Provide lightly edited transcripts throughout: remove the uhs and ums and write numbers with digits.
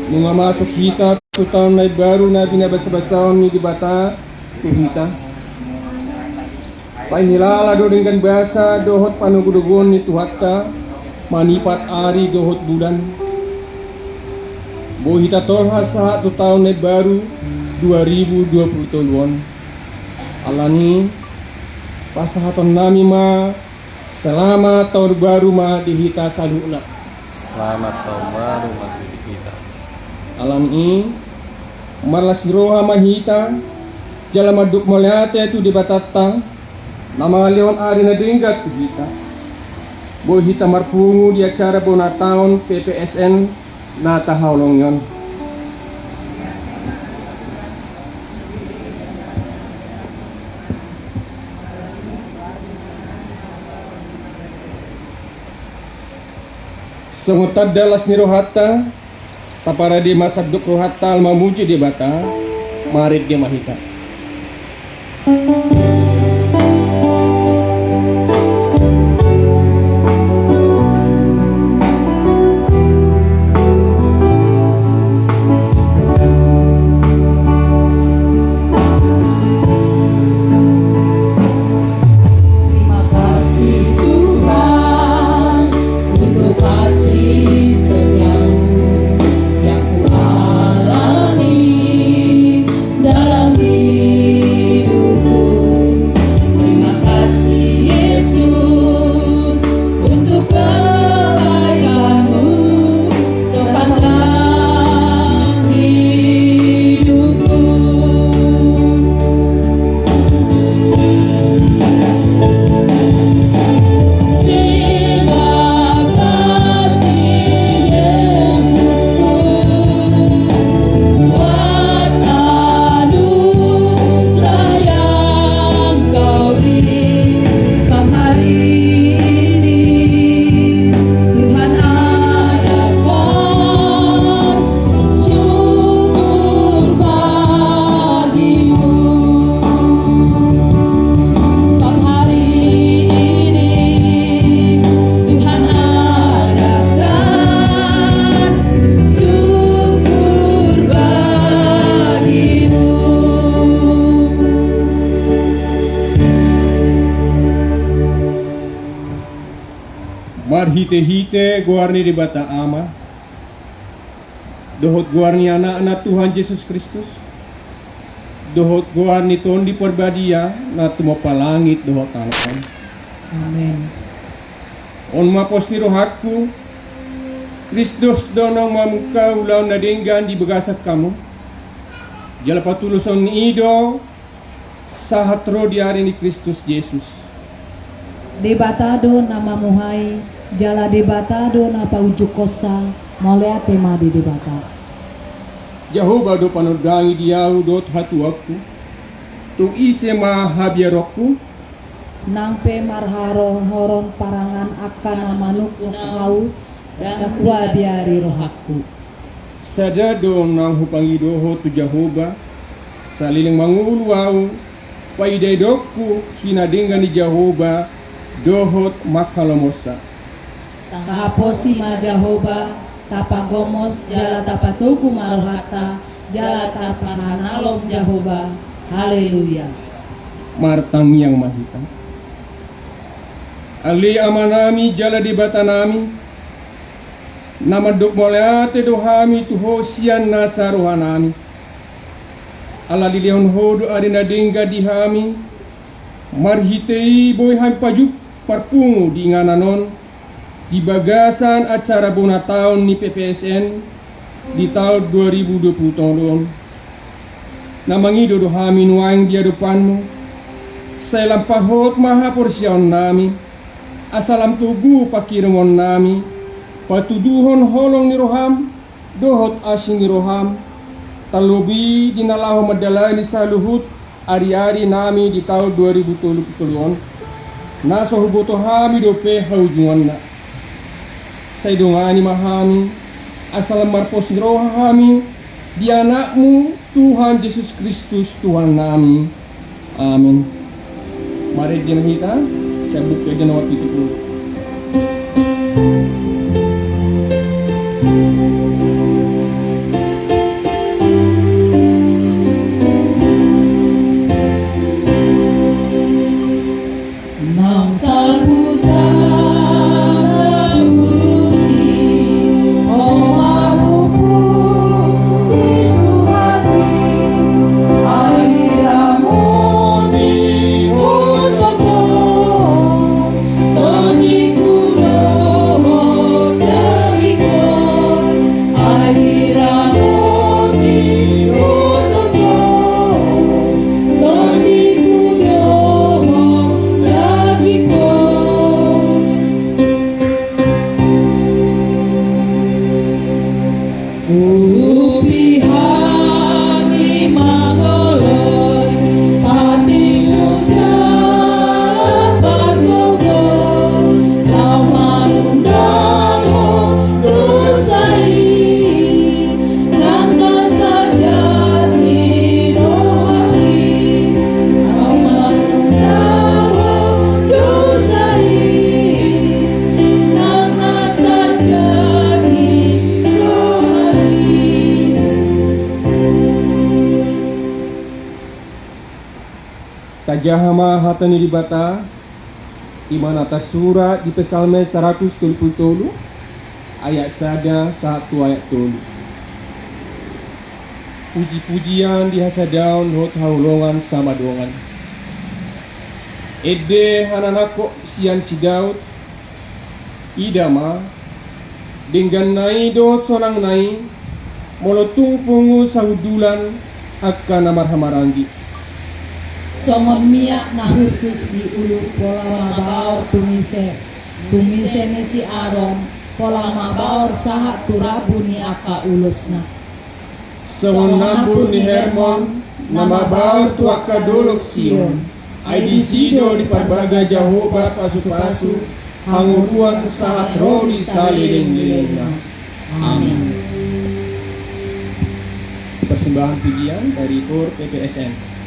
Nung masuk kita tu tahun naik baru na binabasa-basa ni di bata tu kita. Pai hilala do dengan bahasa dohot panugudugon ni tuhatta manipat ari dohot bulan. Bo hita toha saat tu tahun naik baru 2020 alani pasahaton nami ma selamat tahun baru ma di hita saluna. Selamat tahun baru ma di hita. Alam ini marlas roha mahita jala maduk melihat itu di batata nama leon ari na denggat kita bo hita marpungu di acara bona tahun PPSN na tahawlongyon. Sengutad dalas ni rohata tapara di masa duk rohatal mamuji di bata marit di mahita. Hite-hite guarni di bata ama dohot guarni anak-anak Tuhan Yesus Kristus dohot guarni ton di perbadia na tumopa langit dohot tangan. Amin. On mapos ni rohatku Kristus donong mamuka ulau na denggan di begasat kamu jala patuluson ni ido sahatro di hari ni Kristus Yesus Debatado nama muhai jala debatado napa ujuk kosa molea tema di debata. Jehovah do panurgangi diau dot hatu aku tu ise ma habierokku Nangpe marharo horon parangan akan manuk kau dakwa diari rohaku. Sadado nang hupangi doho tu Jehovah saliling manguluau paidai dokku hina dengan di Jehovah dohot makalomosa. Kahaposi ma Jehovah tapagomos jala tapatuku marohata jala tapahanalom Jehovah. Haleluya. Martang yang mahita ali amanami jala di batanami nama dok moleate dohami tu hosian nasaruhanami ala lilion hodo arina dengga dihami marhitei boy hampajuk parpungu di ngananon di bagasan acara bona tahun ni PPSN di tahun 2020 tahun namangido dohami nuang dia depanmu saya lampahot maha porsyon nami asalam tugu pakirmon nami patuduhon holong ni roham dohot asin ni roham talubi dinalaho madalani saluhut ari-ari nami di tahun 2020 naso huboto hami dope haujungan na say dungani mahami asalam marpos ni rohami di anakmu Tuhan Yesus Kristus Tuhan nami. Amin. Mari kita saya buka di nomor 70. Upihani magoloy, pati ngucap paglogo, lawan undang dosai, nang nasajat ni rohani, lawan undang dosai, nang nasajat ni rohani. Tajahama hatani dibata iman atas surat di Psalme 170 ayat sada 1 ayat 3. Puji-pujian di hasadaun hot haulongan sama dongan. Ede hananako sian si Daud idama dengan nai do sonang nai molotung pungu sahudulan akan namar hamaranggi. Songon miak na khusus di ulu pola mabaor tumise ni si Aron pola mabaor sahat turabu ni aka ulusna. Songon nabur ni Hermon nama baur tuaka dolok Sion. Ai di sido di parbaga Jehovah pasu-pasu hanguruan sahat rodi salileng-lilengna. Amin. Persembahan pujian dari KOR PPSN.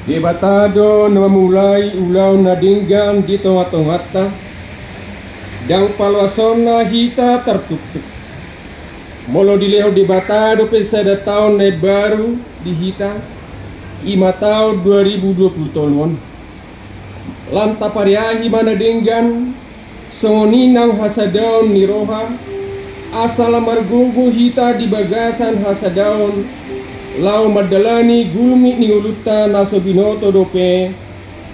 Di batado na mamulay ulaw na dinggan di tonga-tongata, dang palwason na hita tertutup. Molo dileho di batado pesada tahun na baru di hita, ima tahun 2020. Lanta pariahi mana dinggan, songoninang hasadaun ni roha, asal margungu hita di bagasan hasadaun, lau madalani gulmi ni uluta naso binoto dope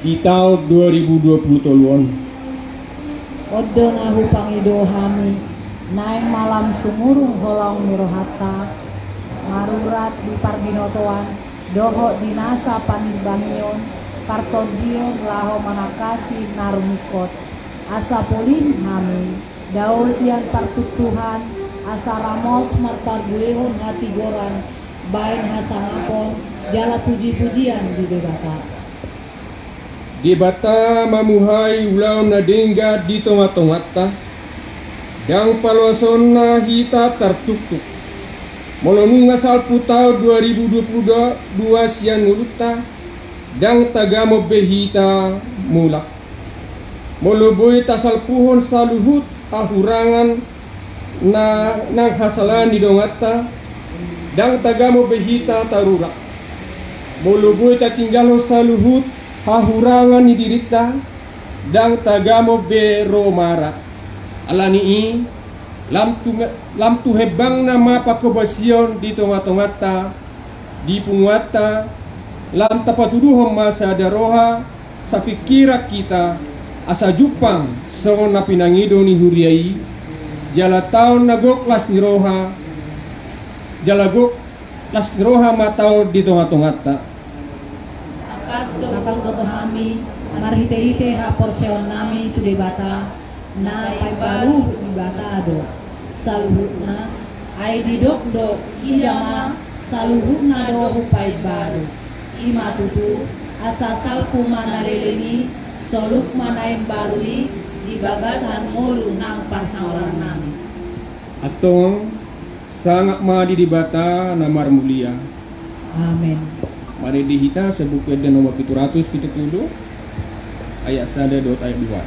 di tahun 2020. Odo nahu pangido hami, naing malam sumurung holong mirohata, marurat di parbinotoan, doho dinasa panirbangion, partodion laho manakasi narumikot, asa polin hami, daos yang partutuhan, asa ramos marparguehon hati goran, bain hasangapon, jala puji-pujian di debata. Di bata mamuhay ulaw na dingga di tonga-tongata, dang palwason na hita tertutup. Molonung asal putau 2022 siang uluta, dang tagamo behita mulak. Moloboy tasal puhon saluhut ahurangan na nang hasalan di dongata, dang tagamo behita tarurak. Moloboy tatinggalo saluhut hahurangan ni dirita, dang tagamo be romara. Alani lam tu hebang nama pakobasion di tonga-tongata, di punguata, lam tapatuduhom masa daroha sa pikira kita asa jupang songon na pinangido ni huriai, jala taon nagok las niroha, jala gok las niroha matao di tonga-tongata. Nakang toto hami, marhite-hite ha porsion nami tu debata, na pay baru debata do, saluhutna, ay didok do, idama, saluhutna do hupay baru, ima tutu, asa salpu manaleleni, soluk manain barui, di bagasan mulu nang pasangoran nami. Atong sangat madi dibata namar mulia. Amin. Mari dihita sebuku dan nomor 770 ayat 1 ayat 2.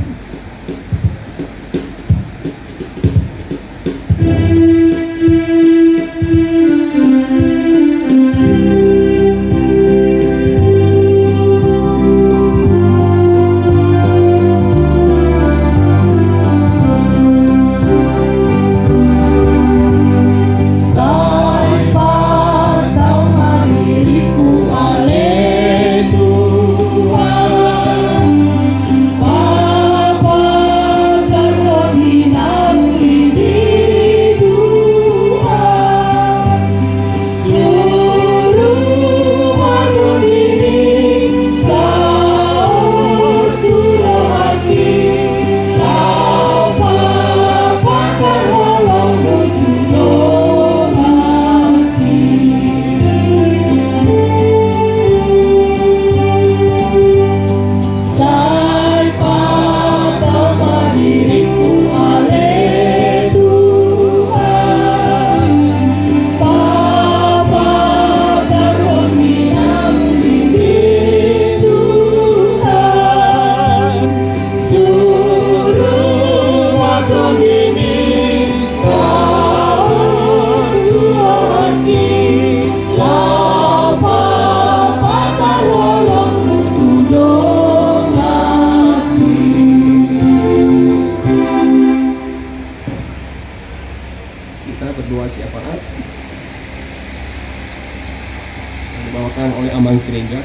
Dibawakan oleh Amang Siregar.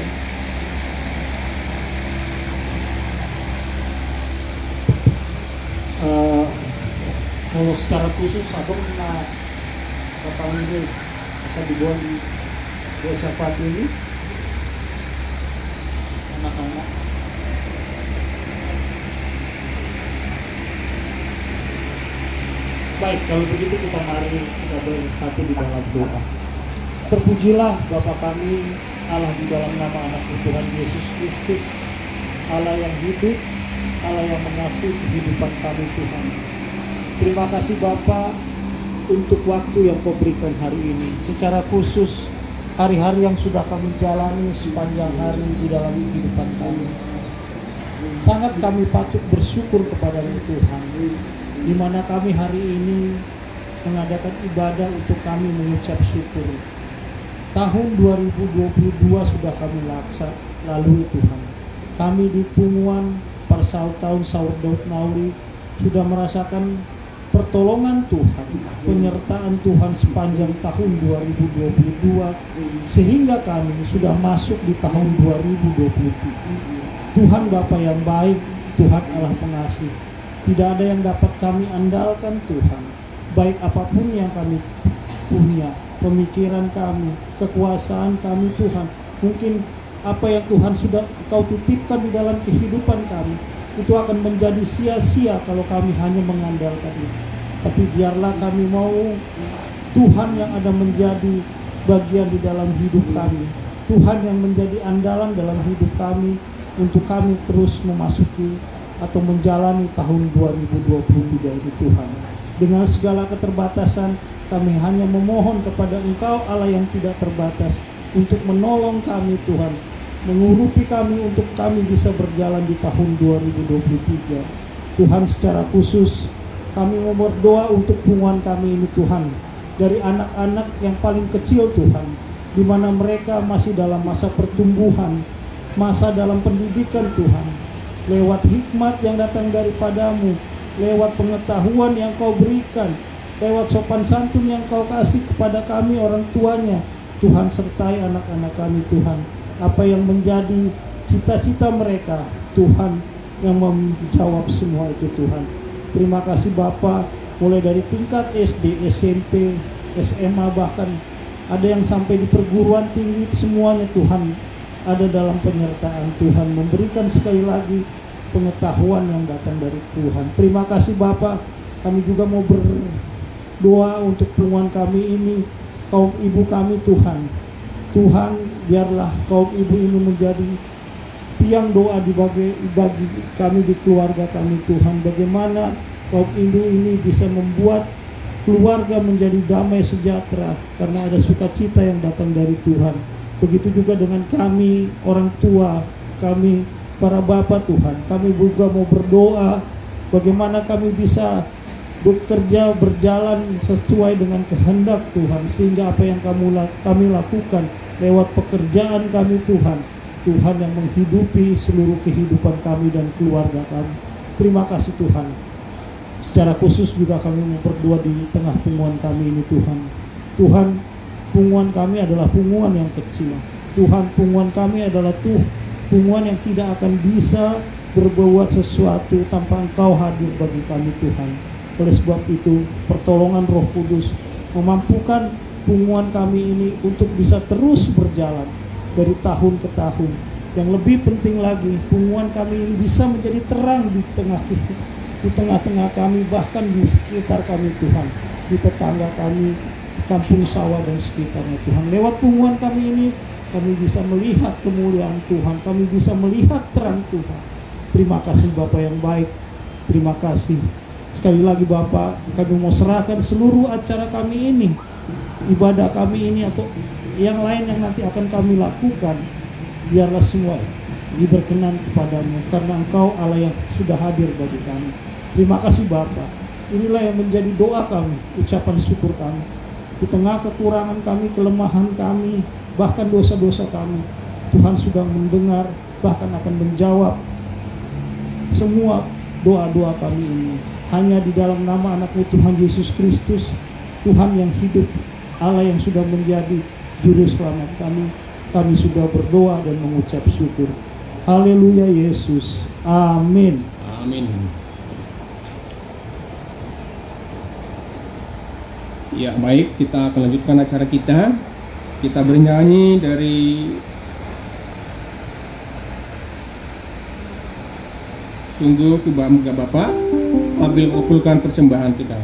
Kalau secara khusus aku pernah kepanggil bisa dibuat di desa Pati ini anak-anak. Baik, kalau begitu kita mari kita bersatu di dalam doa. Terpujilah Bapa kami, Allah di dalam nama anak Tuhan Yesus Kristus, Allah yang hidup, Allah yang mengasihi kehidupan kami Tuhan. Terima kasih Bapa untuk waktu yang Kau berikan hari ini. Secara khusus hari-hari yang sudah kami jalani sepanjang hari di dalam kehidupan kami. Sangat kami patut bersyukur kepada Tuhan, di mana kami hari ini mengadakan ibadah untuk kami mengucap syukur. Tahun 2022 sudah kami lalui Tuhan. Kami di Punguan pada tahun Sahur Daud Nauri sudah merasakan pertolongan Tuhan, penyertaan Tuhan sepanjang tahun 2022, sehingga kami sudah masuk di tahun 2023. Tuhan Bapa yang baik, Tuhan Allah pengasih. Tidak ada yang dapat kami andalkan Tuhan, baik apapun yang kami punya, pemikiran kami, kekuasaan kami Tuhan. Mungkin apa yang Tuhan sudah Kau titipkan di dalam kehidupan kami, itu akan menjadi sia-sia kalau kami hanya mengandalkan itu. Tapi biarlah kami mau Tuhan yang ada menjadi bagian di dalam hidup kami, Tuhan yang menjadi andalan dalam hidup kami, untuk kami terus memasuki atau menjalani tahun 2023 ini Tuhan. Dengan segala keterbatasan, kami hanya memohon kepada Engkau Allah yang tidak terbatas untuk menolong kami Tuhan, mengurupi kami untuk kami bisa berjalan di tahun 2023. Tuhan, secara khusus kami mau berdoa untuk Punguan kami ini Tuhan, dari anak-anak yang paling kecil Tuhan, di mana mereka masih dalam masa pertumbuhan, masa dalam pendidikan Tuhan. Lewat hikmat yang datang daripadamu, lewat pengetahuan yang Kau berikan, lewat sopan santun yang Kau kasih kepada kami orang tuanya, Tuhan, sertai anak-anak kami Tuhan. Apa yang menjadi cita-cita mereka, Tuhan yang menjawab semua itu Tuhan. Terima kasih Bapa, mulai dari tingkat SD, SMP, SMA, bahkan ada yang sampai di perguruan tinggi, semuanya Tuhan ada dalam penyertaan Tuhan, memberikan sekali lagi pengetahuan yang datang dari Tuhan. Terima kasih Bapa. Kami juga mau berdoa untuk Punguan kami ini, kaum ibu kami Tuhan. Tuhan, biarlah kaum ibu ini menjadi tiang doa bagi kami di keluarga kami Tuhan. Bagaimana kaum ibu ini bisa membuat keluarga menjadi damai sejahtera karena ada sukacita yang datang dari Tuhan. Begitu juga dengan kami orang tua, kami para bapak Tuhan. Kami juga mau berdoa bagaimana kami bisa bekerja, berjalan sesuai dengan kehendak Tuhan, sehingga apa yang kami lakukan lewat pekerjaan kami Tuhan, Tuhan yang menghidupi seluruh kehidupan kami dan keluarga kami. Terima kasih Tuhan. Secara khusus juga kami mau berdoa di tengah Punguan kami ini Tuhan. Tuhan, Punguan kami adalah punguan yang kecil. Tuhan, Punguan kami adalah punguan yang tidak akan bisa berbuat sesuatu tanpa Engkau hadir bagi kami Tuhan. Oleh sebab itu, pertolongan Roh Kudus memampukan Punguan kami ini untuk bisa terus berjalan dari tahun ke tahun. Yang lebih penting lagi, Punguan kami ini bisa menjadi terang di tengah-tengah kami, bahkan di sekitar kami Tuhan, di tetangga kami, di kampung sawah dan sekitarnya Tuhan. Lewat Punguan kami ini, kami bisa melihat kemuliaan Tuhan, kami bisa melihat terang Tuhan. Terima kasih Bapa yang baik, terima kasih. Sekali lagi Bapa, kami mau serahkan seluruh acara kami ini, ibadah kami ini atau yang lain yang nanti akan kami lakukan, biarlah semua diberkenan kepadamu, karena Engkau Allah yang sudah hadir bagi kami. Terima kasih Bapa. Inilah yang menjadi doa kami, ucapan syukur kami. Di tengah kekurangan kami, kelemahan kami, bahkan dosa-dosa kami, Tuhan sudah mendengar, bahkan akan menjawab semua doa-doa kami ini. Hanya di dalam nama anak-Mu Tuhan Yesus Kristus, Tuhan yang hidup, Allah yang sudah menjadi juru selamat kami sudah berdoa dan mengucap syukur. Haleluya Yesus. Amin. Amin. Ya baik, kita akan lanjutkan acara kita. Kita bernyanyi dari Tunggu Kubah Bapak sambil mengumpulkan persembahan kita.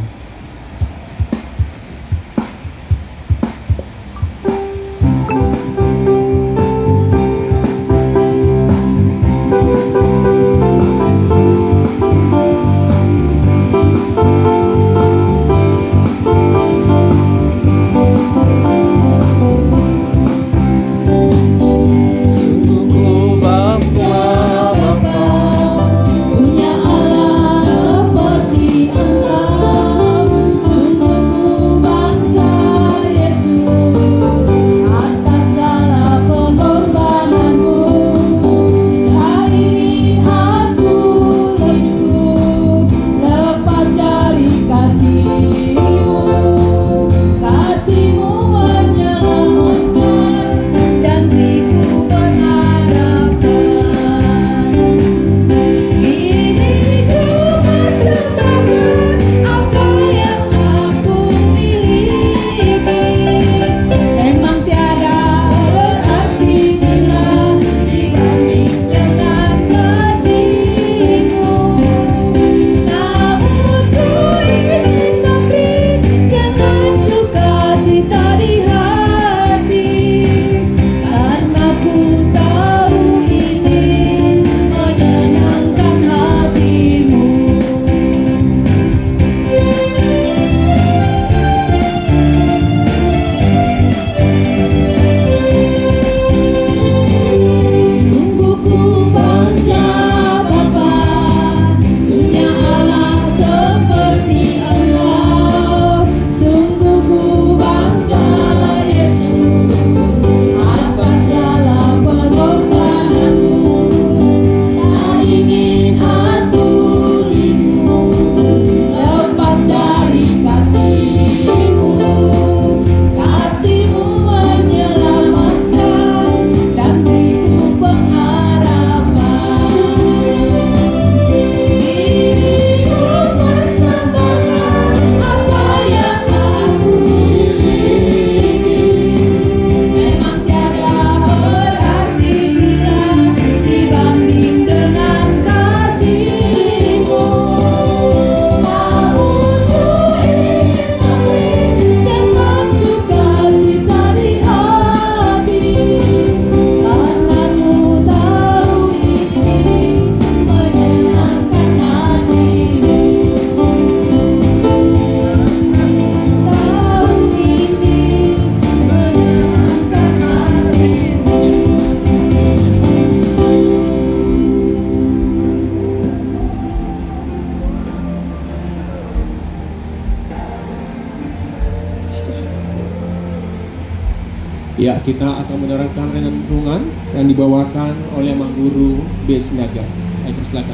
Ya, kita akan mendengarkan renungan yang dibawakan oleh Mang Guru B. Sinaga. Ayo persilakan.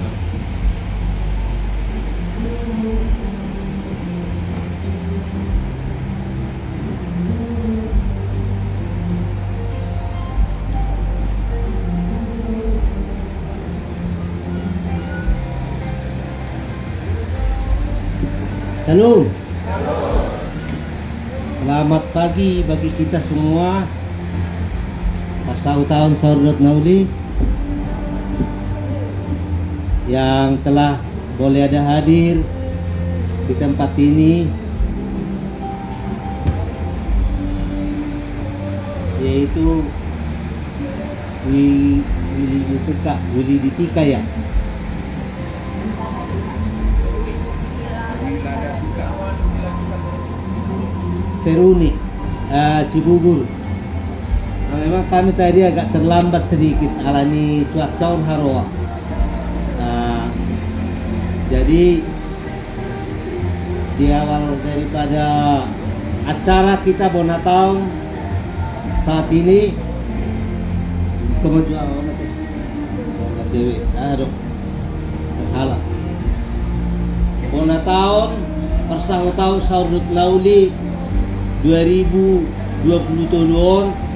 Halo. Selamat pagi bagi kita semua. Tahun Saudara Nauli yang telah boleh ada hadir di tempat ini, yaitu Willy Ditika ya. Seruni, Cibubur. Nah, memang kami tadi agak terlambat sedikit alami cuaca haroa. Jadi di awal daripada acara kita Bonatau saat ini kemajuan Dewi, halah. Bonatau persahutau Saudut Lauli 2020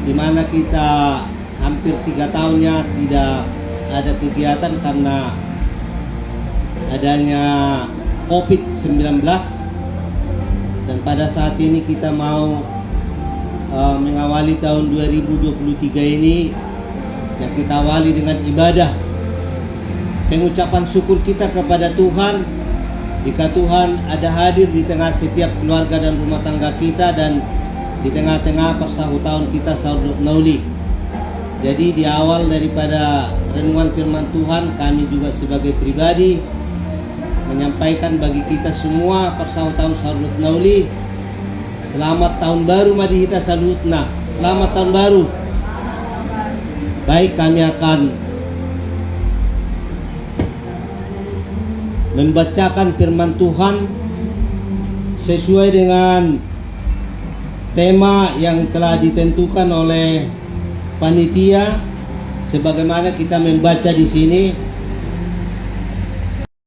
di mana kita hampir 3 tahunnya tidak ada kegiatan karena adanya COVID-19, dan pada saat ini kita mau mengawali tahun 2023 ini yang kita awali dengan ibadah pengucapan syukur kita kepada Tuhan. Jika Tuhan ada hadir di tengah setiap keluarga dan rumah tangga kita dan di tengah-tengah persahutauan kita Saudara Nauli. Jadi di awal daripada renungan firman Tuhan, kami juga sebagai pribadi menyampaikan bagi kita semua persahutauan Saudara Nauli, selamat tahun baru Madihita Salutna. Selamat tahun baru. Baik, kami akan membacakan firman Tuhan sesuai dengan tema yang telah ditentukan oleh panitia sebagaimana kita membaca di sini.